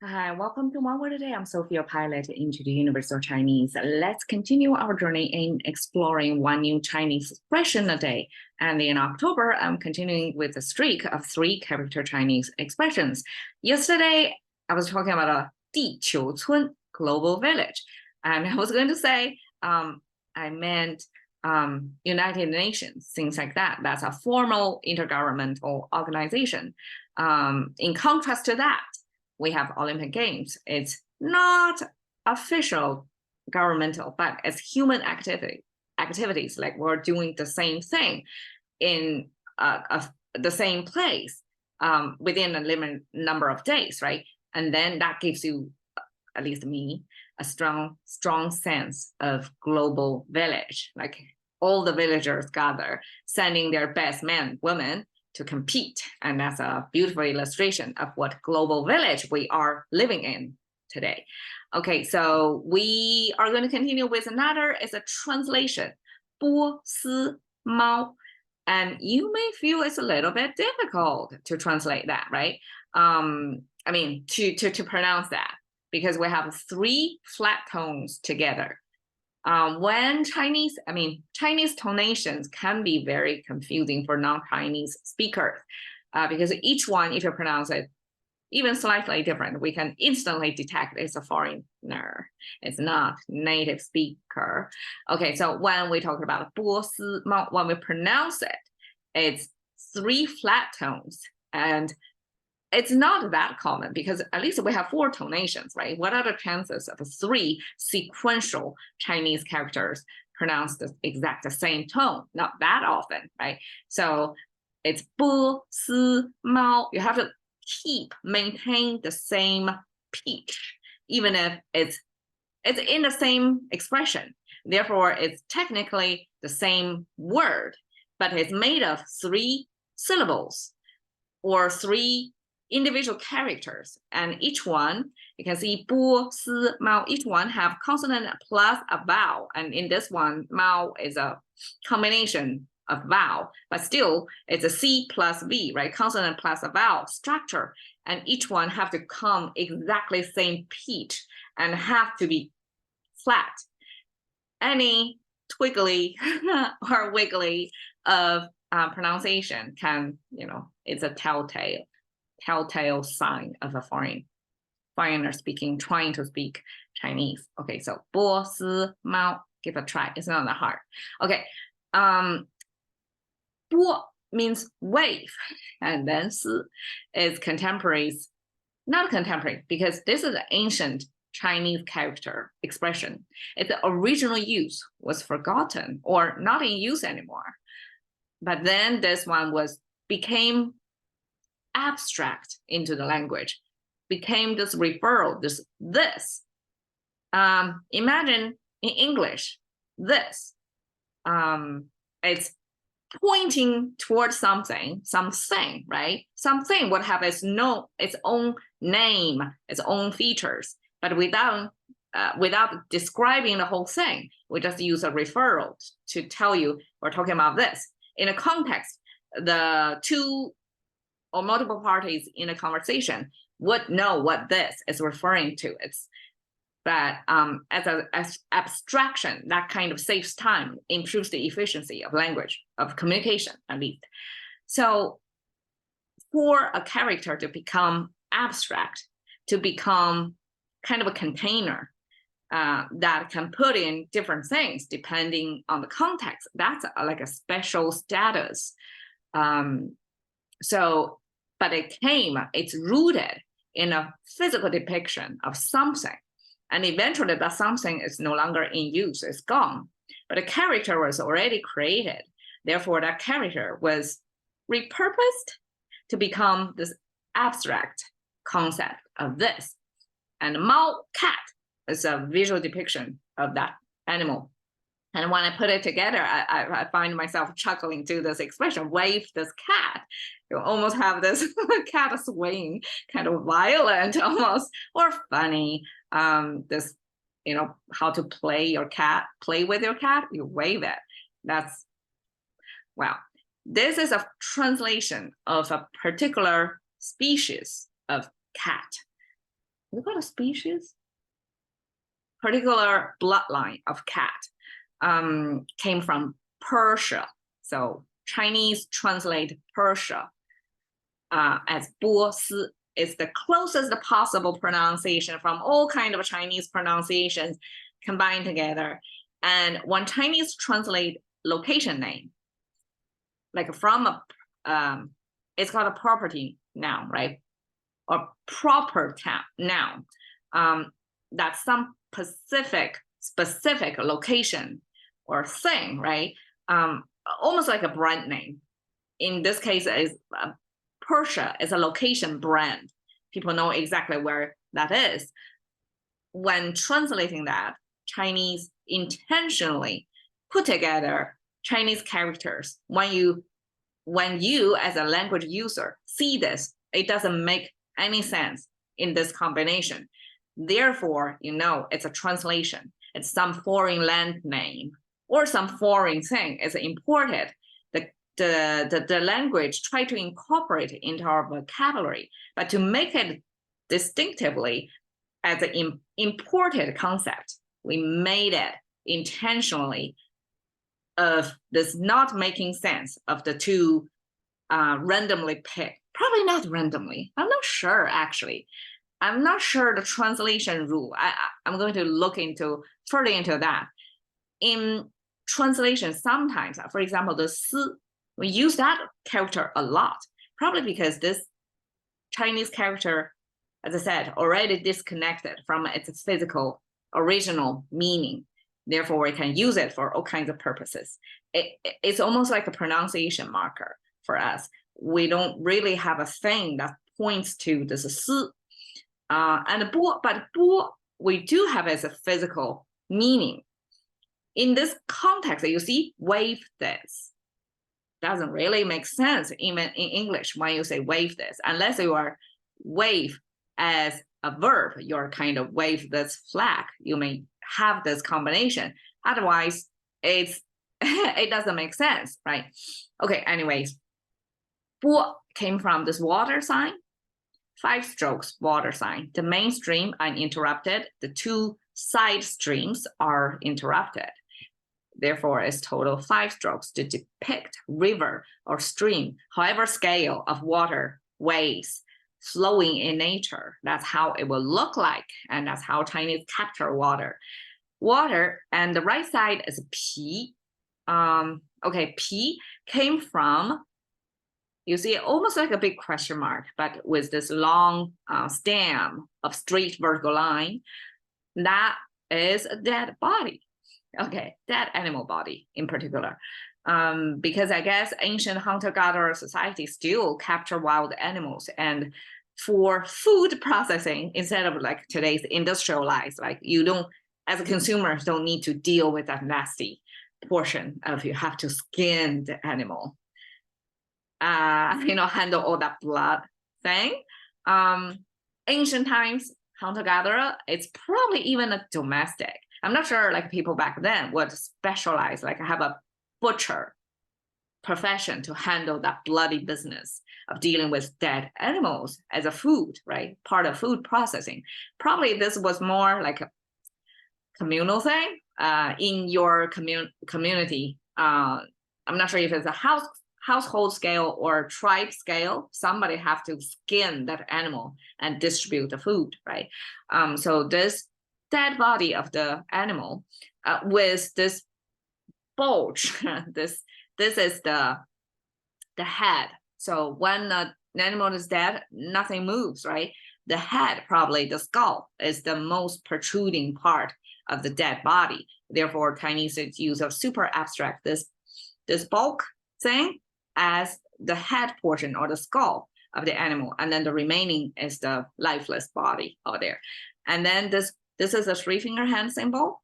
Hi, welcome to One Word a Day. I'm Sophia, pilot into the universe of Chinese. Let's continue our journey in exploring one new Chinese expression a day. And in October, I'm continuing with a streak of 3-character Chinese expressions. Yesterday, I was talking about a 地球村, global village. And I was going to say, I meant United Nations, things like that. That's a formal intergovernmental organization. In contrast to that, we have Olympic Games. It's not official governmental, but it's human activities, like we're doing the same thing in the same place within a limited number of days, right? And then that gives you, at least me, a strong sense of global village. Like all the villagers gather, sending their best men, women, to compete. And that's a beautiful illustration of what global village we are living in today. Okay, so we are going to continue with another, it's a translation, 波斯猫. And you may feel it's a little bit difficult to translate that, right? I mean, to pronounce that, because we have 3 flat tones together. When Chinese tonations can be very confusing for non-Chinese speakers because each one, if you pronounce it even slightly different, we can instantly detect it's a foreigner. It's not native speaker. Okay, so when we talk about 波斯猫, when we pronounce it, it's 3 flat tones, and it's not that common because at least we have 4 tonations, right? What are the chances of 3 sequential Chinese characters pronounced the exact same tone? Not that often, right? So it's 波斯猫. You have to maintain the same pitch, even if it's in the same expression. Therefore, it's technically the same word, but it's made of 3 syllables or 3 individual characters, and each one, you can see 波斯猫, each one have consonant plus a vowel, and in this one, mao is a combination of vowel, but still it's a C plus V, right? Consonant plus a vowel structure, and each one have to come exactly same pitch and have to be flat. Any twiggly or wiggly of pronunciation can, it's a telltale sign of a foreigner trying to speak Chinese. Okay, so 波斯猫, give a try. It's not that hard. Okay, 波 means wave, and then 斯 is contemporaries, not contemporary, because this is an ancient Chinese character expression. Its original use was forgotten or not in use anymore. But then this one became abstract into the language, became this referral, this. Imagine in English, this. It's pointing towards something, right? Something would have its own name, its own features, but without describing the whole thing, we just use a referral to tell you we're talking about this. In a context, the 2 or multiple parties in a conversation would know what this is referring to. But as an abstraction, that kind of saves time, improves the efficiency of language, of communication, at least. So for a character to become abstract, to become kind of a container that can put in different things depending on the context, that's like a special status. But it's rooted in a physical depiction of something. And eventually that something is no longer in use, it's gone. But a character was already created. Therefore, that character was repurposed to become this abstract concept of this. And Mao, cat, is a visual depiction of that animal. And when I put it together, I find myself chuckling to this expression, wave this cat. You almost have this cat swaying, kind of violent almost, or funny. This, how to play with your cat, you wave it. This is a translation of a particular species of cat. we got a species, particular bloodline of cat came from Persia. So Chinese translate Persia as 波斯. It's the closest possible pronunciation from all kind of Chinese pronunciations combined together. And when Chinese translate location name, like from a, it's called a property noun, right? Or proper noun. That's some specific location or thing, right? Almost like a brand name. In this case, is Persia is a location brand. People know exactly where that is. When translating that, Chinese intentionally put together Chinese characters. When you as a language user see this, it doesn't make any sense in this combination. Therefore, you know it's a translation. It's some foreign land name or some foreign thing is imported. The language try to incorporate it into our vocabulary, but to make it distinctively as an imported concept, we made it intentionally of this not making sense of the two randomly picked. Probably not randomly. I'm not sure, actually. I'm not sure the translation rule. I'm going to look further into that. In translation, sometimes, for example, the 思, we use that character a lot, probably because this Chinese character, as I said, already disconnected from its physical original meaning. Therefore, we can use it for all kinds of purposes. It's almost like a pronunciation marker for us. We don't really have a thing that points to this 思. And 波, but 波, we do have as a physical meaning. In this context, you see, wave this. Doesn't really make sense even in English when you say wave this, unless you are wave as a verb, you're kind of wave this flag. You may have this combination. Otherwise, it doesn't make sense, right? Okay, anyways, 波 came from this water sign, 5 strokes water sign. The main stream uninterrupted. The 2 side streams are interrupted. Therefore, it's total 5 strokes to depict river or stream, however scale of water waves flowing in nature. That's how it will look like, and that's how Chinese capture water. Water, and the right side is 皮. Okay, 皮 came from, you see, almost like a big question mark, but with this long stem of straight vertical line. That is a dead body. Okay, dead animal body in particular. Because I guess ancient hunter-gatherer society still capture wild animals, and for food processing, instead of like today's industrialized, like you don't, as a consumer, don't need to deal with that nasty portion of you have to skin the animal. Handle all that blood thing. Ancient times, hunter-gatherer, it's probably even a domestic. I'm not sure like people back then would specialize, like have a butcher profession to handle that bloody business of dealing with dead animals as a food, right? Part of food processing. Probably this was more like a communal thing in your community. I'm not sure if it's a household scale or tribe scale. Somebody have to skin that animal and distribute the food, right? So this dead body of the animal with this bulge, this is the head. So when the animal is dead, nothing moves, right? The head, probably the skull, is the most protruding part of the dead body. Therefore, Chinese use of super abstract this bulk thing as the head portion or the skull of the animal, and then the remaining is the lifeless body out there. And then this is a 3-finger hand symbol,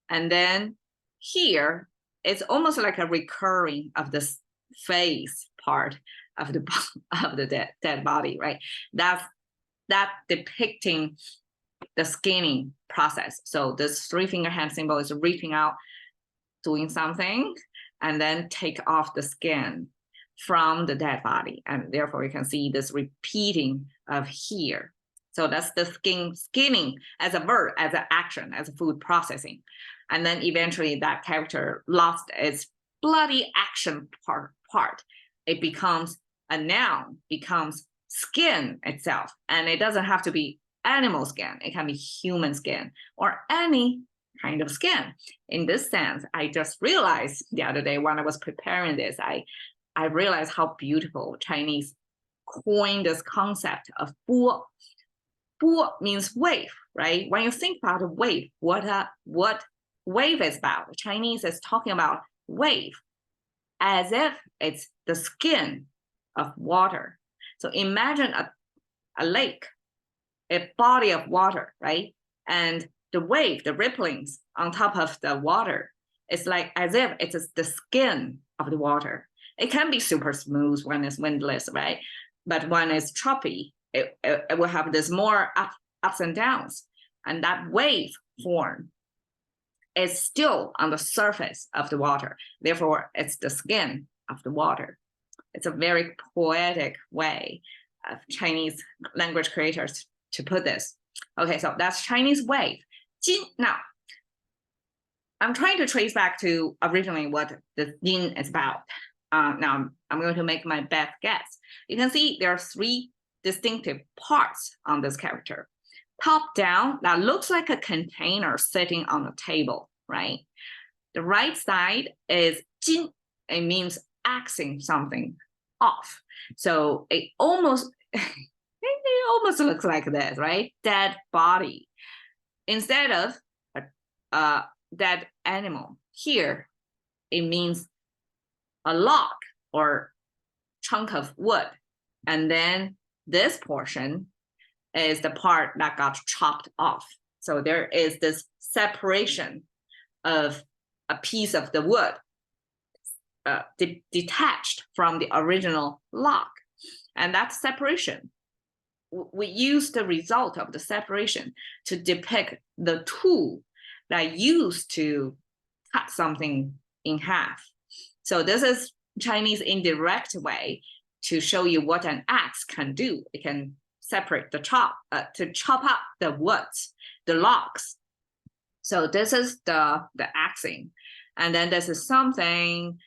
and then here it's almost like a recurring of this face part of the dead body, right? That's depicting the skinning process. So this 3-finger hand symbol is reaching out, doing something, and then take off the skin from the dead body. And therefore you can see this repeating of here. So that's the skinning as a verb, as an action, as a food processing. And then eventually that character lost its bloody action part. It becomes a noun, becomes skin itself. And it doesn't have to be animal skin. It can be human skin or any kind of skin. In this sense, I just realized the other day when I was preparing this, I realized how beautiful Chinese coined this concept of 波. 波 means wave, right? When you think about a wave, what wave is about? Chinese is talking about wave as if it's the skin of water. So imagine a lake, a body of water, right? And the wave, the ripplings on top of the water, it's like as if it's the skin of the water. It can be super smooth when it's windless, right? But when it's choppy, it will have this more ups and downs. And that wave form is still on the surface of the water. Therefore, it's the skin of the water. It's a very poetic way of Chinese language creators to put this. Okay, so that's Chinese wave. 金, now, I'm trying to trace back to originally what the yin is about. Now, I'm going to make my best guess. You can see there are 3 distinctive parts on this character. Top down, that looks like a container sitting on a table, right? The right side is 金. It means axing something off. So it almost looks like this, right? Dead body. Instead of a dead animal, here it means a log or chunk of wood. And then this portion is the part that got chopped off. So there is this separation of a piece of the wood detached from the original log. And that separation, we use the result of the separation to depict the tool that used to cut something in half. So this is Chinese indirect way to show you what an axe can do. It can separate to chop up the woods, the logs. So this is the axing. And then this is something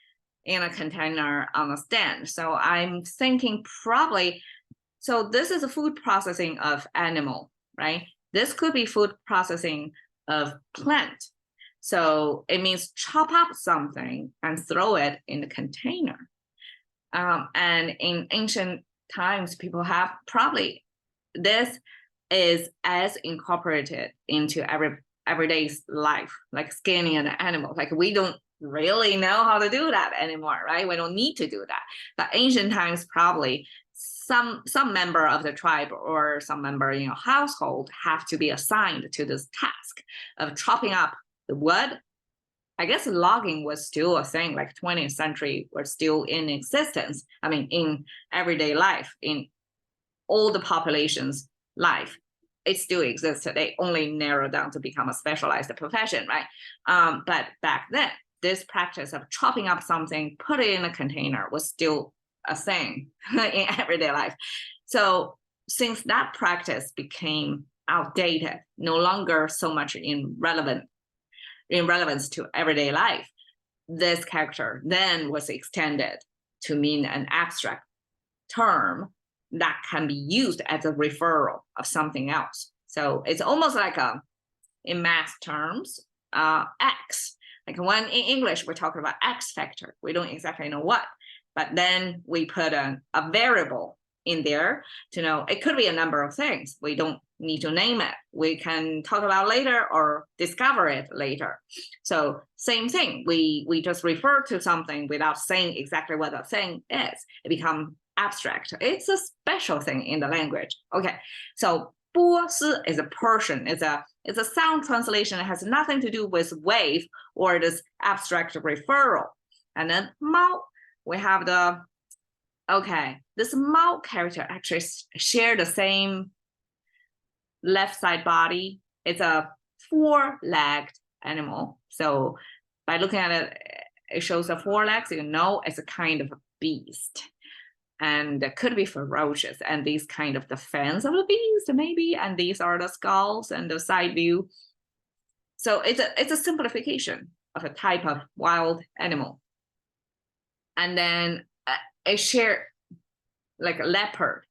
in a container on a stand. So I'm thinking probably, so this is a food processing of animal, right? This could be food processing of plant. So it means chop up something and throw it in the container. And in ancient times, people have probably, this is as incorporated into everyday life, like skinning an animal. Like we don't really know how to do that anymore, right? We don't need to do that. But ancient times, probably some member of the tribe or some member in your household have to be assigned to this task of chopping up the wood. I guess logging was still a thing, like 20th century was still in existence. I mean, in everyday life, in all the population's life, it still existed. They only narrowed down to become a specialized profession, right? But back then, this practice of chopping up something, put it in a container was still a thing in everyday life. So since that practice became outdated, no longer so much in relevance to everyday life, this character then was extended to mean an abstract term that can be used as a referral of something else. So it's almost like in math terms, X. Like when in English, we're talking about X factor. We don't exactly know what, but then we put a variable in there to know it could be a number of things. We don't need to name it. We can talk about later or discover it later. So same thing, we just refer to something without saying exactly what the thing is. It becomes abstract. It's a special thing in the language. Okay, so 波斯 is a Persian. It's a sound translation. It has nothing to do with wave or this abstract referral. And then 猫, we have this 猫 character actually share the same left side body. It's a 4-legged animal. So by looking at it, it shows the 4 legs, you know it's a kind of a beast. and could be ferocious. And these kind of the fans of the beast, maybe, and these are the skulls and the side view. So it's a simplification of a type of wild animal. And then a share, like a leopard,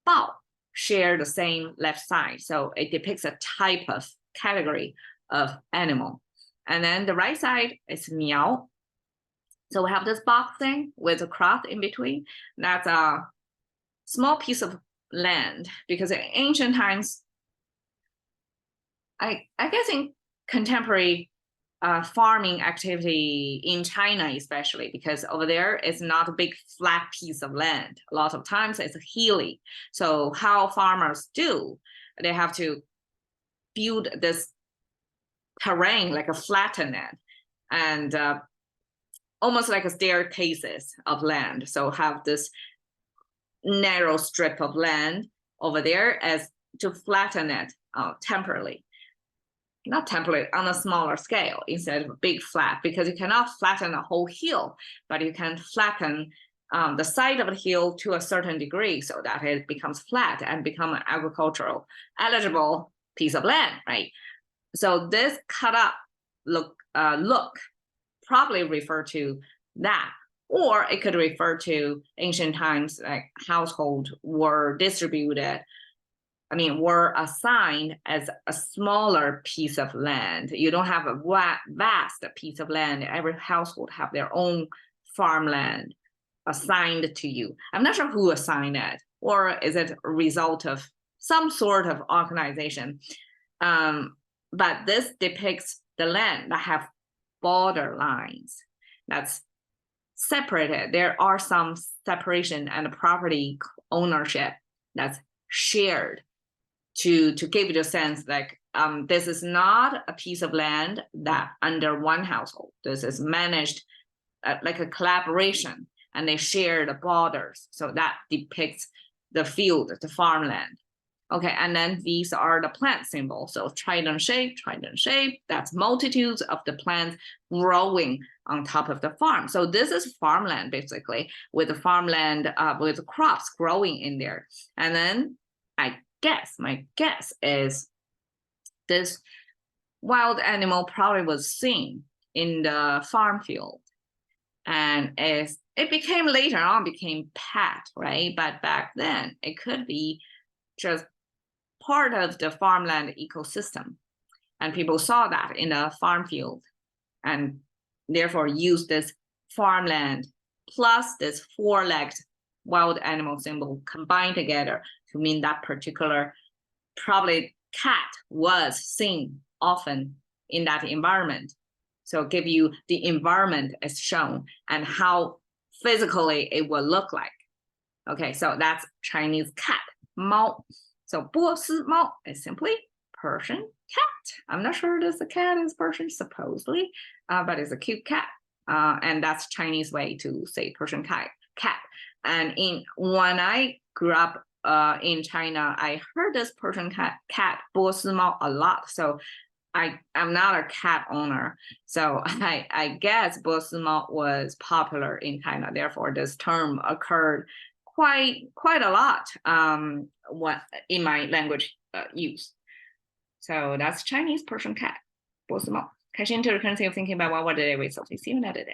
bao, share the same left side. So it depicts a type of category of animal. And then the right side is miao. So we have this box thing with a cross in between. That's a small piece of land, because in ancient times, I guess in contemporary farming activity in China, especially, because over there it's not a big flat piece of land. A lot of times it's hilly. So how farmers do, they have to build this terrain like a flattened land, and almost like a staircases of land. So have this narrow strip of land over there as to flatten it temporarily. Not temporarily, on a smaller scale instead of a big flat, because you cannot flatten a whole hill, but you can flatten the side of the hill to a certain degree so that it becomes flat and become an agricultural eligible piece of land, right? So this cut up look probably refer to that, or it could refer to ancient times, like households were distributed, were assigned as a smaller piece of land. You don't have a vast piece of land. Every household have their own farmland assigned to you. I'm not sure who assigned it, or is it a result of some sort of organization? But this depicts the land that have border lines that's separated. There are some separation and property ownership that's shared to give you the sense like this is not a piece of land that under one household. This is managed like a collaboration, and they share the borders. So that depicts the field, the farmland. Okay, and then these are the plant symbols. So trident shape, that's multitudes of the plants growing on top of the farm. So this is farmland, basically, with the farmland, with the crops growing in there. And then my guess is this wild animal probably was seen in the farm field. And as it became later on, became pet, right? But back then, it could be just part of the farmland ecosystem. And people saw that in the farm field and therefore used this farmland plus this four-legged wild animal symbol combined together to mean that particular probably cat was seen often in that environment. So give you the environment as shown and how physically it will look like. Okay, so that's Chinese cat, Mao. So 波斯猫 is simply Persian cat. I'm not sure this cat is Persian, supposedly, but it's a cute cat. And that's Chinese way to say Persian cat. And when I grew up in China, I heard this Persian cat 波斯猫 a lot. So I'm not a cat owner. So I guess 波斯猫 was popular in China. Therefore, this term occurred quite a lot in my language use. So that's Chinese Persian cat, 波斯猫. Cash into the currency of thinking about what day we so see you another day.